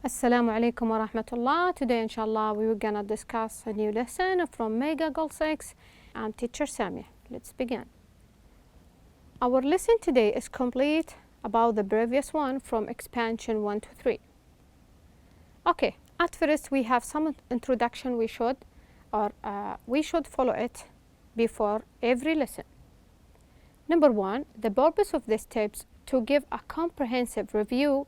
Assalamu alaikum wa rahmatullah. Today, inshallah, we were gonna discuss a new lesson from Mega Goal 6. I'm teacher Samia. Let's begin. Our lesson today is complete about the previous one from expansion 1 to 3. Okay, at first we have some introduction we should follow it before every lesson. Number 1, the purpose of this tips to give a comprehensive review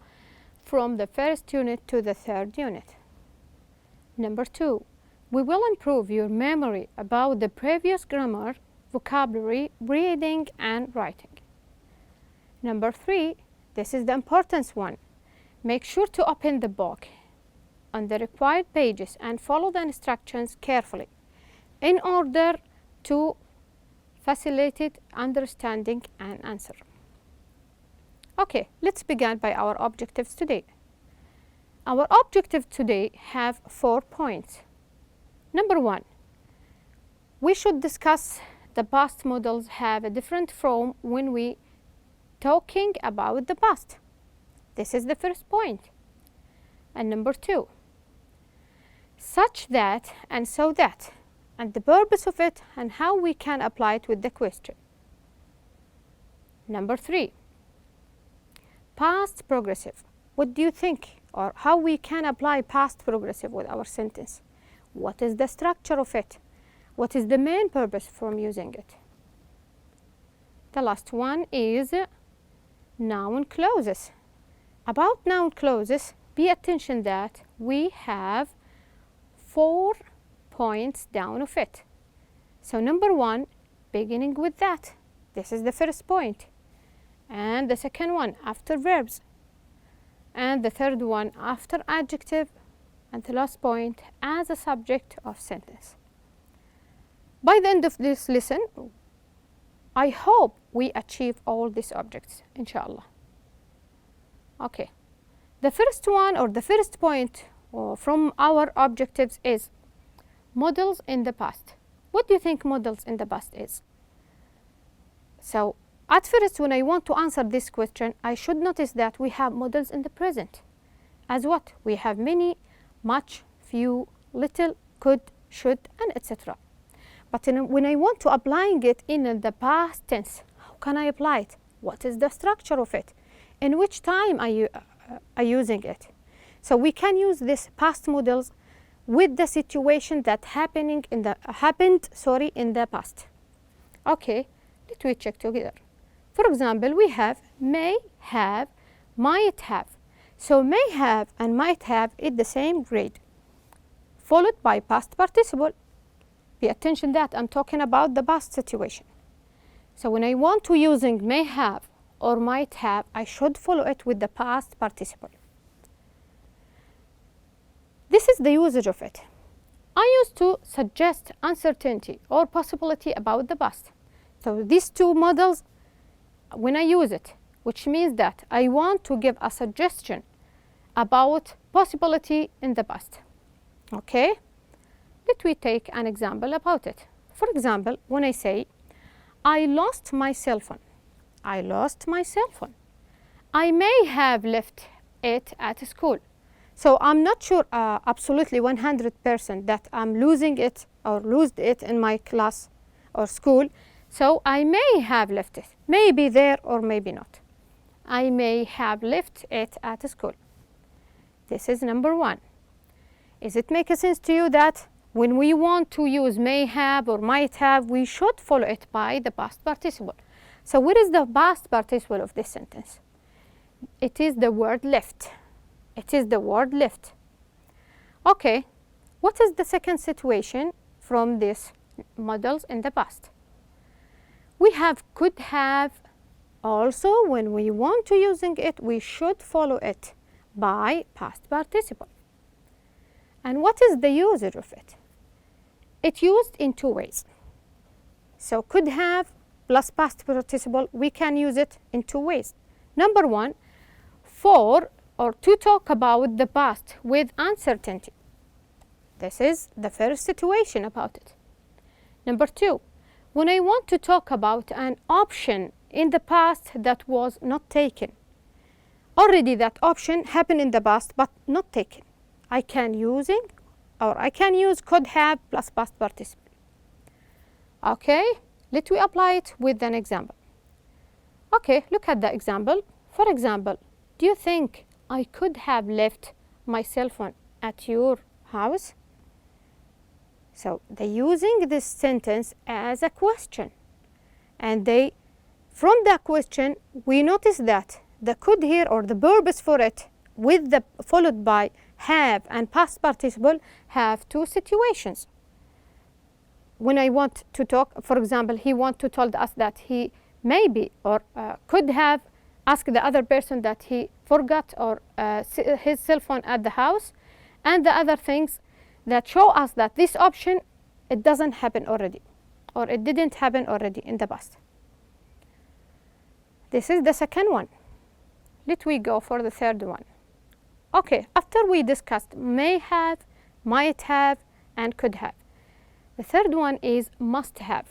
from the first unit to the third unit. Number 2, we will improve your memory about the previous grammar, vocabulary, reading and writing. Number 3, this is the important one. Make sure to open the book on the required pages and follow the instructions carefully in order to facilitate understanding and answer. Okay, let's begin by our objectives today. Our objectives today have 4 points. Number 1, we should discuss the past models have a different form when we talking about the past. This is the first point. And number 2, such that and so that, and the purpose of it and how we can apply it with the question. Number 3, past progressive. What do you think, or how we can apply past progressive with our sentence? What is the structure of it? What is the main purpose from using it? The last one is noun clauses. About noun clauses, pay attention that we have 4 points down of it. So number 1, beginning with that. This is the first point. And the second one after verbs, and the third one after adjective, and the last point as a subject of sentence. By the end of this lesson, I hope we achieve all these objects, inshallah. Okay, the first one or the first point from our objectives is models in the past. What do you think models in the past is? So at first, when I want to answer this question, I should notice that we have models in the present. As what? We have many, much, few, little, could, should, and etc. But when I want to applying it in the past tense, how can I apply it? What is the structure of it? In which time are you using it? So we can use this past models with the situation that happened in the past. Okay, let me check together. For example, we have may have, might have. So may have and might have is the same grade, followed by past participle. Pay attention that I'm talking about the past situation. So when I want to using may have or might have, I should follow it with the past participle. This is the usage of it. I used to suggest uncertainty or possibility about the past. So these two models, when I use it, which means that I want to give a suggestion about possibility in the past. Okay, let me take an example about it. For example, when I say, I lost my cell phone. I lost my cell phone. I may have left it at school. So I'm not sure absolutely 100% that I'm losing it or lost it in my class or school. So I may have left it, maybe there or maybe not. I may have left it at school. This is number 1. Is it making sense to you that when we want to use may have or might have, we should follow it by the past participle? So what is the past participle of this sentence? It is the word left. It is the word left. Okay, what is the second situation from these models in the past? We have could have. Also, when we want to using it, we should follow it by past participle. And what is the usage of it? It's used in 2 ways. So could have plus past participle, we can use it in 2 ways. Number 1, for or to talk about the past with uncertainty. This is the first situation about it. Number 2, when I want to talk about an option in the past that was not taken, already that option happened in the past but not taken. I can use could have plus past participle. Okay, let me apply it with an example. Okay, look at the example. For example, do you think I could have left my cell phone at your house? So they're using this sentence as a question, and from that question we notice that the could here, or the purpose for it, with the followed by have and past participle, have two situations. When I want to talk, for example, he want to tell us that he maybe or could have asked the other person that he forgot or his cell phone at the house, and the other things that show us that this option, it doesn't happen already, or it didn't happen already in the past. This is the second one. Let we go for the third one. Okay, after we discussed may have, might have, and could have, the third one is must have.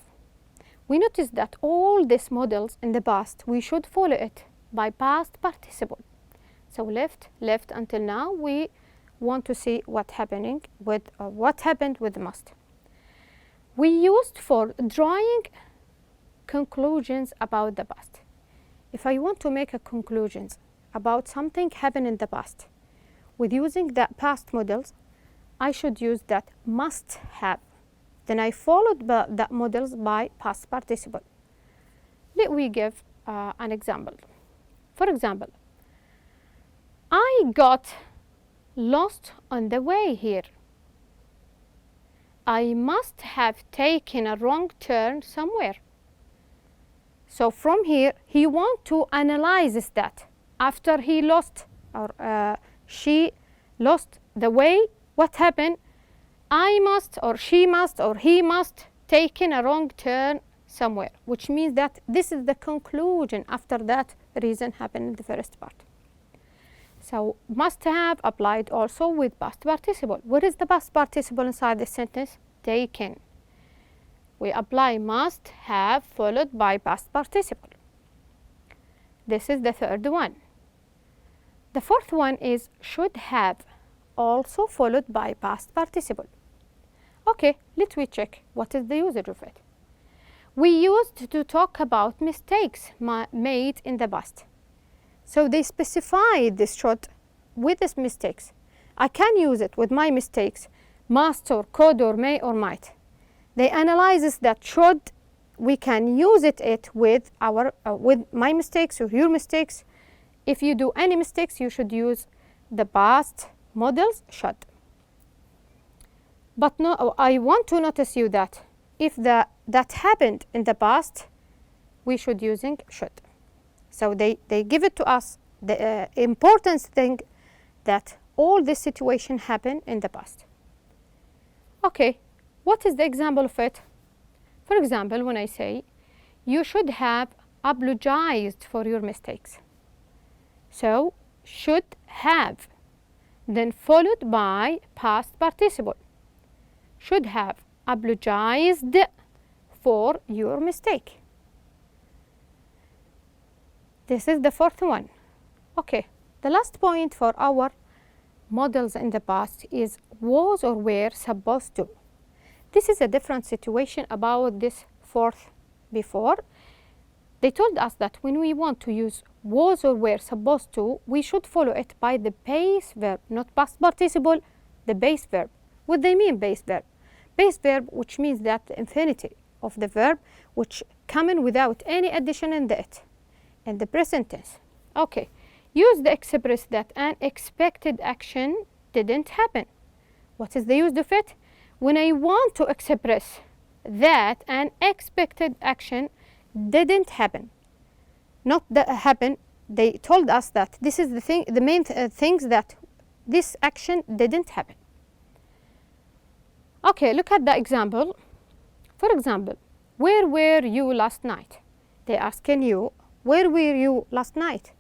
We notice that all these models in the past, we should follow it by past participle. So left until now, we want to see what happened with the must. We used for drawing conclusions about the past. If I want to make a conclusions about something happened in the past, with using that past models, I should use that must have. Then I followed that models by past participle. Let me give an example. For example, I got lost on the way here. I must have taken a wrong turn somewhere. So from here, he wants to analyze that. After he lost or she lost the way, what happened? I must or she must or he must taken a wrong turn somewhere, which means that this is the conclusion after that reason happened in the first part. So must have applied also with past participle. What is the past participle inside the sentence? Taken. We apply must have followed by past participle. This is the third one. The fourth one is should have, also followed by past participle. Okay, let me check what is the usage of it. We used to talk about mistakes made in the past. So they specified this should with these mistakes. I can use it with my mistakes, must or could or may or might. They analyze that should, we can use it with my mistakes or your mistakes. If you do any mistakes, you should use the past models should. But no, I want to notice you that if that happened in the past, we should using should. So they give it to us the important thing that all this situation happened in the past. Okay, what is the example of it? For example, when I say you should have apologized for your mistakes. So should have, then followed by past participle. Should have apologized for your mistake. This is the fourth one. Okay, the last point for our models in the past is was or were supposed to. This is a different situation about this fourth before. They told us that when we want to use was or were supposed to, we should follow it by the base verb, not past participle, the base verb. What they mean base verb? Base verb, which means that the infinitive of the verb, which come in without any addition in it, in the present tense. Okay, use the express that an expected action didn't happen. What is the use of it? When I want to express that an expected action didn't happen, not that happen, they told us that this is the thing, the main things that this action didn't happen. Okay, look at the example. For example, where were you last night? They asking you, where were you last night?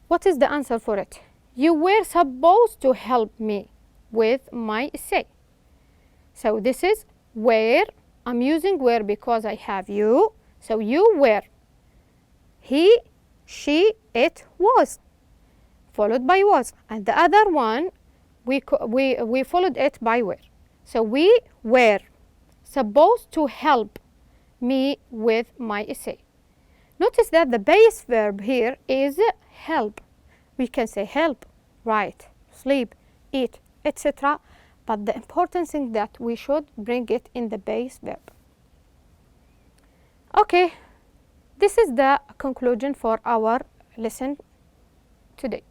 What is the answer for it? You were supposed to help me with my essay. So this is where. I'm using where because I have you. So you were. He, she, it was. followed by was, and the other one we followed it by were. So we were supposed to help me with my essay. Notice that the base verb here is help. We can say help, write, sleep, eat, etc. But the important thing that we should bring it in the base verb. Okay, this is the conclusion for our lesson today.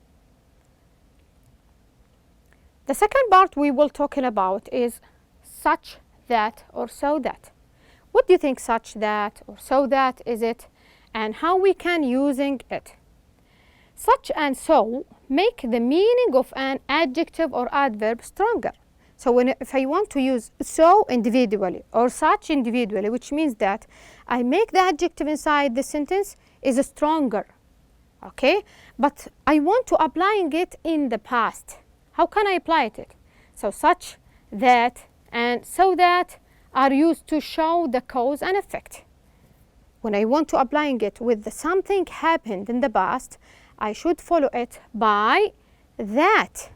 The second part we will talking about is such that or so that. What do you think such that or so that is it, and how we can using it? Such and so make the meaning of an adjective or adverb stronger. So if I want to use so individually or such individually, which means that I make the adjective inside the sentence is stronger, okay? But I want to applying it in the past. How can I apply it? So such, that, and so that are used to show the cause and effect. When I want to applying it with something happened in the past, I should follow it by that,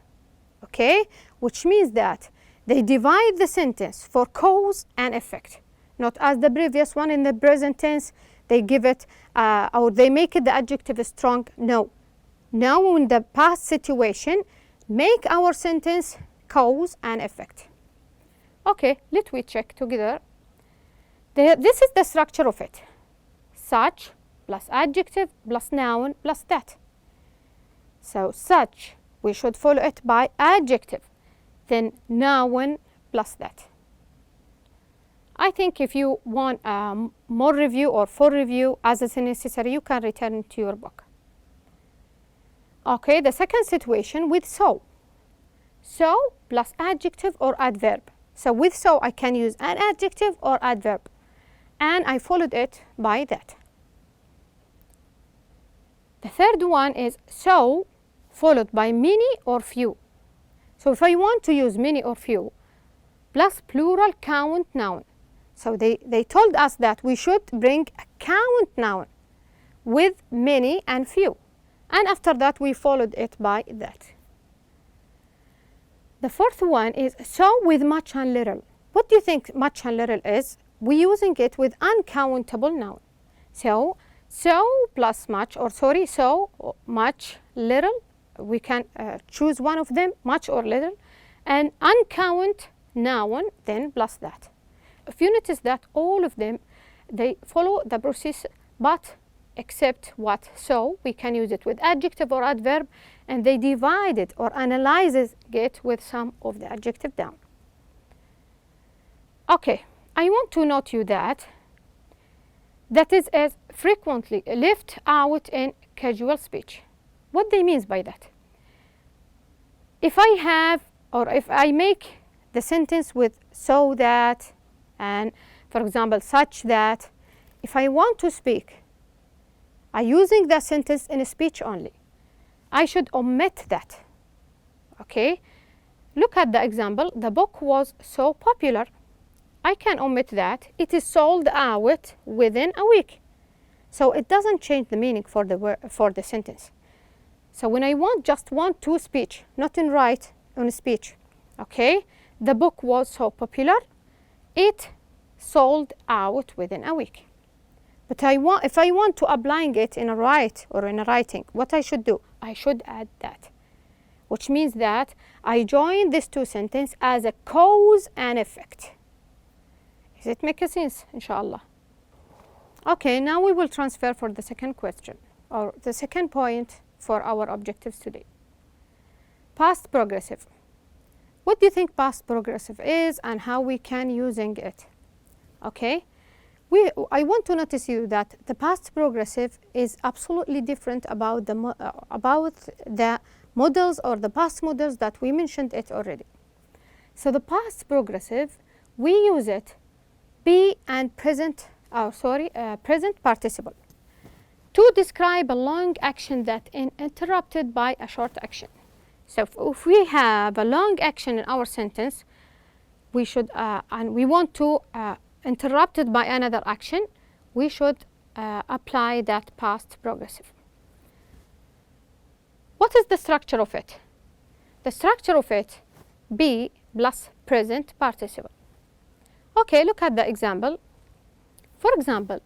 okay? Which means that they divide the sentence for cause and effect. Not as the previous one in the present tense, they give it, or they make it the adjective strong. No. Now in the past situation, make our sentence cause and effect. Okay, let we check together. This is the structure of it. Such plus adjective plus noun plus that. So such, we should follow it by adjective, then noun plus that. I think if you want more review or full review as is necessary, you can return to your book. Okay, the second situation with so. So plus adjective or adverb. So with so I can use an adjective or adverb, and I followed it by that. The third one is so followed by many or few. So if I want to use many or few plus plural count noun. So they told us that we should bring a count noun with many and few. And after that we followed it by that. The fourth one is so with much and little. What do you think much and little is? We're using it with uncountable noun. So plus much, or sorry, so much, little. We can choose one of them, much or little. And uncount noun, then plus that. If you notice that all of them, they follow the process, but except what so, we can use it with adjective or adverb, and they divide it or analyzes it with some of the adjective down. Okay, I want to note you that is as frequently left out in casual speech. What they means by that? If I have, or if I make the sentence with so that, and for example such that, if I want to speak, I'm using that sentence in a speech only. I should omit that, okay? Look at the example, the book was so popular. I can omit that. It is sold out within a week. So it doesn't change the meaning for the sentence. So when I just want to speech, not in write, on speech, okay? The book was so popular, it sold out within a week. But if I want to applying it in a write or in a writing, what I should do? I should add that, which means that I join these two sentences as a cause and effect. Does it make sense, inshallah? Okay, now we will transfer for the second question, or the second point for our objectives today. Past progressive. What do you think past progressive is and how we can using it? Okay, I want to notice you that the past progressive is absolutely different about the models or the past models that we mentioned it already. So the past progressive, we use it be and present participle to describe a long action that is interrupted by a short action. So if we have a long action in our sentence, we should and we want to interrupt it by another action, we should apply that past progressive. What is the structure of it? The structure of it, be plus present participle. Okay, look at the example. For example,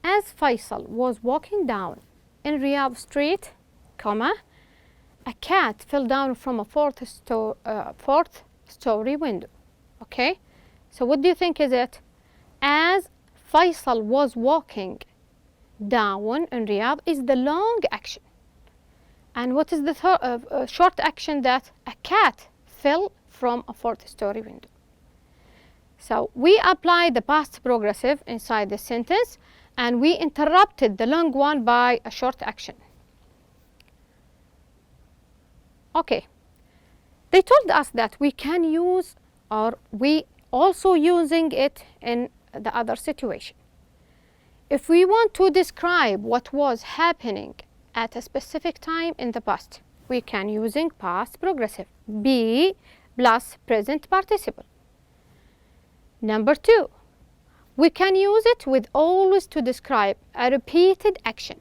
as Faisal was walking down in Riyadh Street, comma, a cat fell down from a fourth story window. Okay, so what do you think is it? As Faisal was walking down in Riyadh is the long action. And what is the short action? That a cat fell from a fourth story window. So we apply the past progressive inside the sentence and we interrupted the long one by a short action. Okay, they told us that we can use, or we also using it in the other situation. If we want to describe what was happening at a specific time in the past, we can using past progressive, be plus present participle. Number 2, we can use it with always to describe a repeated action.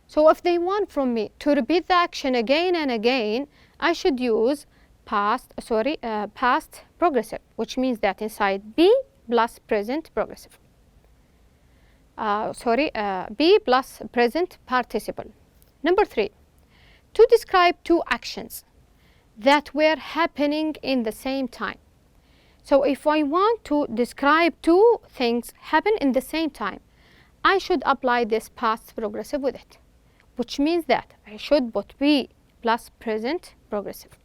So if they want from me to repeat the action again and again, I should use past progressive, which means that inside be plus present progressive. Be plus present participle. Number 3, to describe two actions that were happening in the same time. So if I want to describe two things happen in the same time, I should apply this past progressive with it, which means that I should put be plus present progressive.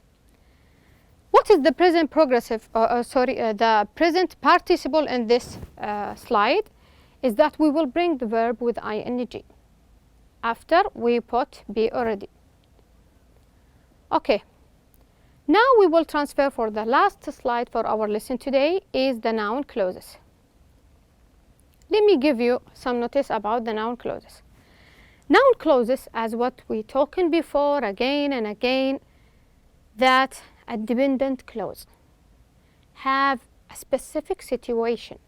What is the present progressive, the present participle in this slide is that we will bring the verb with ing after we put be already. Okay, now we will transfer for the last slide for our lesson today is the noun clauses. Let me give you some notice about the noun clauses. Noun clauses, as what we talking before again and again, that a dependent clause have a specific situation.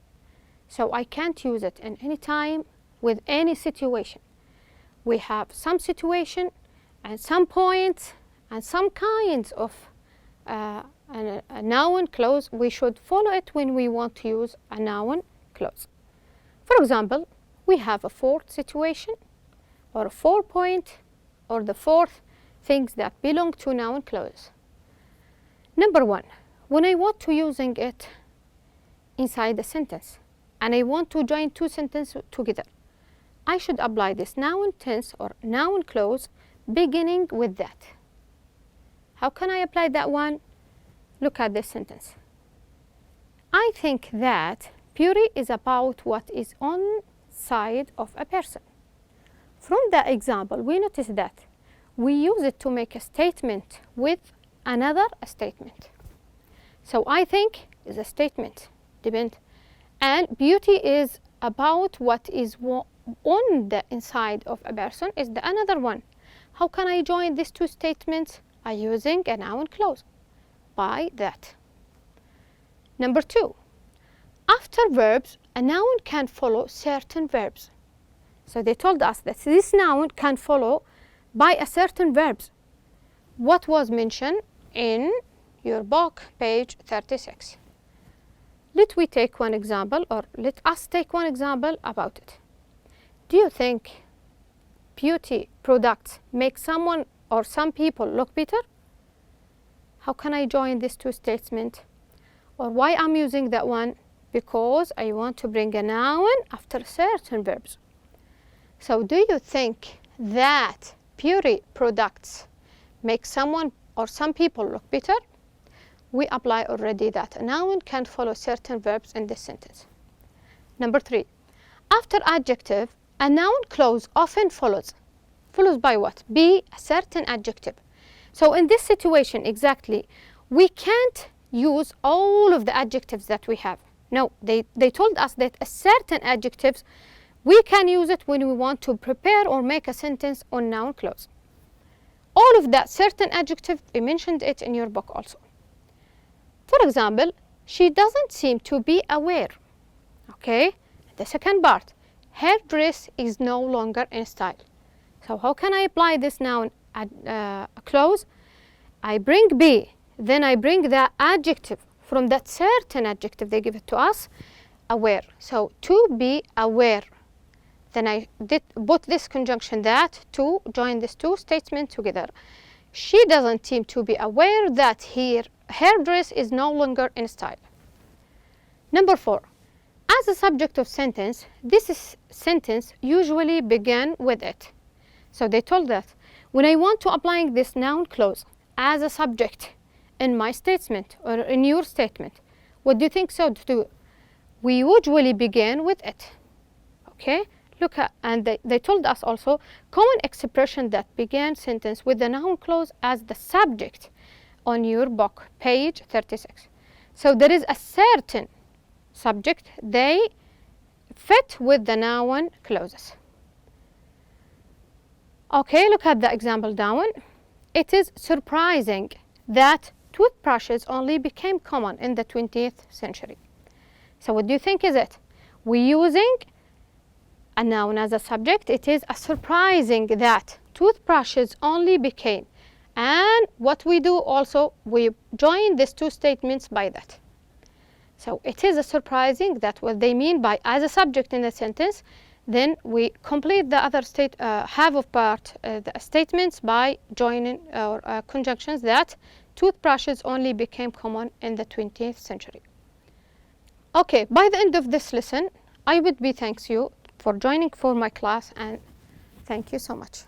So I can't use it in any time with any situation. We have some situation and some points and some kinds of a noun clause. We should follow it when we want to use a noun clause. For example, we have a fourth situation or a 4-point or the fourth things that belong to noun clause. Number 1, when I want to using it inside the sentence and I want to join two sentences together, I should apply this noun tense or noun clause beginning with that. How can I apply that one? Look at this sentence. I think that beauty is about what is on side of a person. From that example, we notice that we use it to make a statement with another statement. So I think is a statement, depend, and beauty is about what is on the inside of a person is the another one. How can I join these two statements? By using a noun clause. By that. Number 2, after verbs, a noun can follow certain verbs. So they told us that this noun can follow by a certain verbs. What was mentioned in your book, page 36. Let us take one example about it. Do you think beauty products make someone or some people look better? How can I join these two statements? Or why I'm using that one? Because I want to bring a noun after certain verbs. So do you think that beauty products make someone or some people look better? We apply already that a noun can follow certain verbs in this sentence. Number 3, after adjective, a noun clause often follows by what? Be a certain adjective. So in this situation exactly, we can't use all of the adjectives that we have. No, they told us that a certain adjectives, we can use it when we want to prepare or make a sentence on noun clause. All of that certain adjective, I mentioned it in your book also. For example, she doesn't seem to be aware. Okay, the second part, her dress is no longer in style. So how can I apply this noun clause, I bring be, then I bring the adjective from that certain adjective they give it to us, aware. So to be aware. Then I put this conjunction that to join these two statements together. She doesn't seem to be aware that her dress is no longer in style. Number 4. As a subject of sentence, this sentence usually begin with it. So they told that when I want to apply this noun clause as a subject in my statement or in your statement, what do you think so to do? We usually begin with it. Okay? Look at, and they told us also common expression that began sentence with the noun clause as the subject on your book, page 36. So there is a certain subject, they fit with the noun clauses. Okay, look at the example down. It is surprising that toothbrushes only became common in the 20th century. So what do you think is it? We're using a noun as a subject. It is a surprising that toothbrushes only became. And what we do also, we join these two statements by that. So it is a surprising that what they mean by as a subject in a sentence, then we complete the other half of part the statements by joining or conjunctions that toothbrushes only became common in the 20th century. Okay, by the end of this lesson, I would be thanks you for joining for my class, and thank you so much.